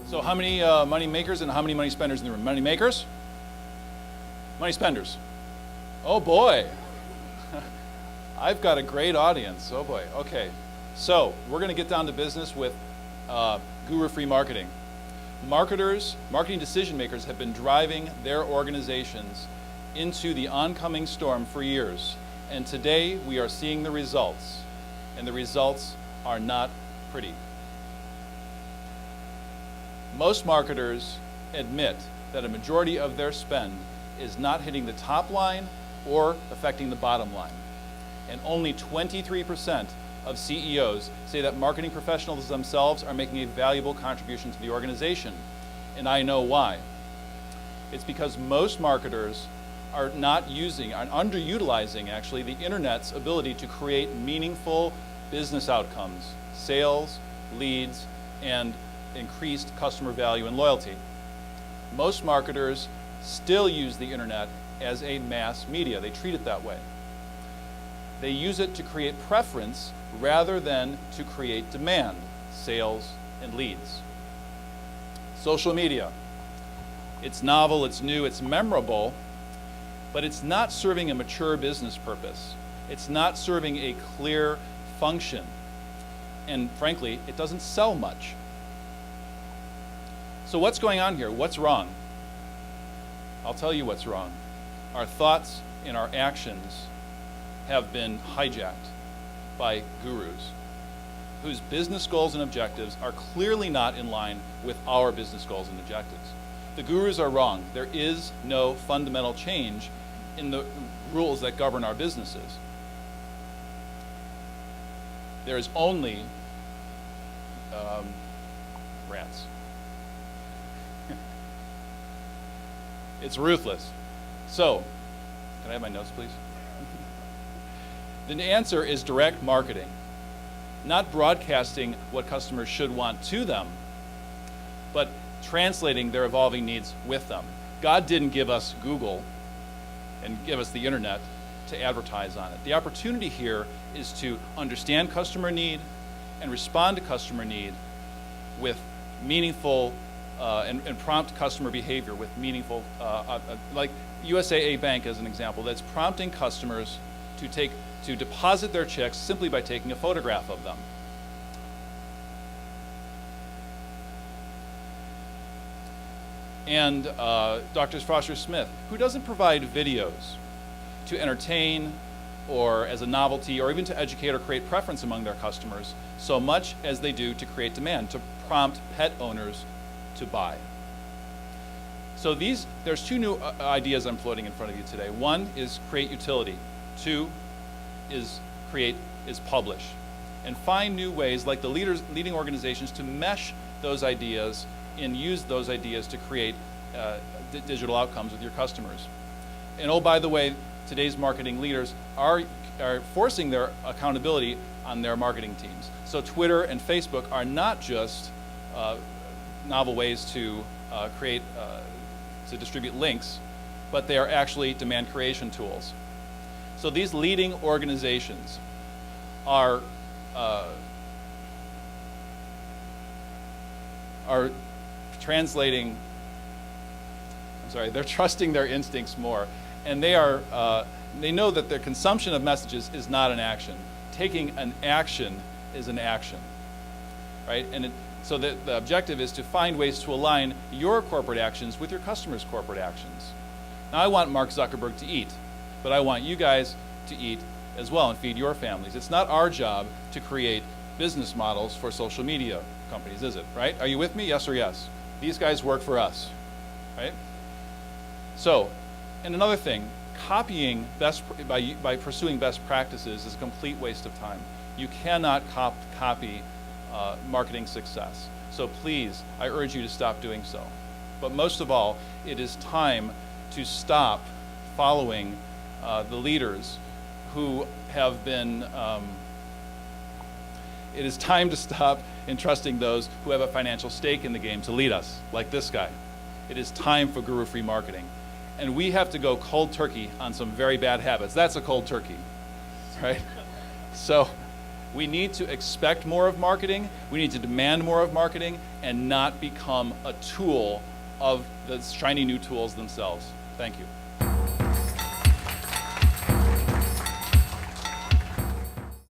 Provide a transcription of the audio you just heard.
So how many money makers and how many money spenders in the room? Money makers? Money spenders? Oh boy. I've got a great audience. Oh boy. Okay. So we're going to get down to business with guru-free marketing. Marketers, marketing decision makers have been driving their organizations into the oncoming storm for years. And today we are seeing the results. And the results are not pretty. Most marketers admit that a majority of their spend is not hitting the top line or affecting the bottom line. And only 23% of CEOs say that marketing professionals themselves are making a valuable contribution to the organization. And I know why. It's because most marketers are not using, are underutilizing actually, the internet's ability to create meaningful business outcomes, sales, leads, and increased customer value and loyalty. Most marketers still use the internet as a mass media. They treat it that way. They use it to create preference rather than to create demand, sales, and leads. Social media. It's novel, it's new, it's memorable, but it's not serving a mature business purpose. It's not serving a clear function. And frankly, it doesn't sell much. So what's going on here? What's wrong? I'll tell you what's wrong. Our thoughts and our actions have been hijacked by gurus whose business goals and objectives are clearly not in line with our business goals and objectives. The gurus are wrong. There is no fundamental change in the rules that govern our businesses. There is only rats. It's ruthless. So, can I have my notes, please? The answer is direct marketing, not broadcasting what customers should want to them, but translating their evolving needs with them. God didn't give us Google and give us the internet to advertise on it. The opportunity here is to understand customer need and respond to customer need with meaningful and prompt customer behavior with meaningful, like USAA Bank as an example, that's prompting customers to deposit their checks simply by taking a photograph of them. And Dr. Foster Smith, who doesn't provide videos to entertain or as a novelty or even to educate or create preference among their customers so much as they do to create demand, to prompt pet owners to buy. So there's two new ideas I'm floating in front of you today. One is create utility. Two is publish. And find new ways, like the leading organizations, to mesh those ideas and use those ideas to create digital outcomes with your customers. And oh, by the way, today's marketing leaders are forcing their accountability on their marketing teams. So Twitter and Facebook are not just novel ways to to distribute links, but they are actually demand creation tools. So these leading organizations are translating, they're trusting their instincts more, and they know that their consumption of messages is not an action. Taking an action is an action, right? And so the objective is to find ways to align your corporate actions with your customers' corporate actions. Now, I want Mark Zuckerberg to eat, but I want you guys to eat as well and feed your families. It's not our job to create business models for social media companies, is it, right? Are you with me, yes or yes? These guys work for us, right? So, and another thing, copying by pursuing best practices is a complete waste of time. You cannot copy marketing success. So please, I urge you to stop doing so. But most of all, it is time to stop following the leaders who have been, it is time to stop entrusting those who have a financial stake in the game to lead us, like this guy. It is time for guru-free marketing. and we have to go cold turkey on some very bad habits. That's a cold turkey, right? So we need to expect more of marketing, we need to demand more of marketing, and not become a tool of the shiny new tools themselves. Thank you.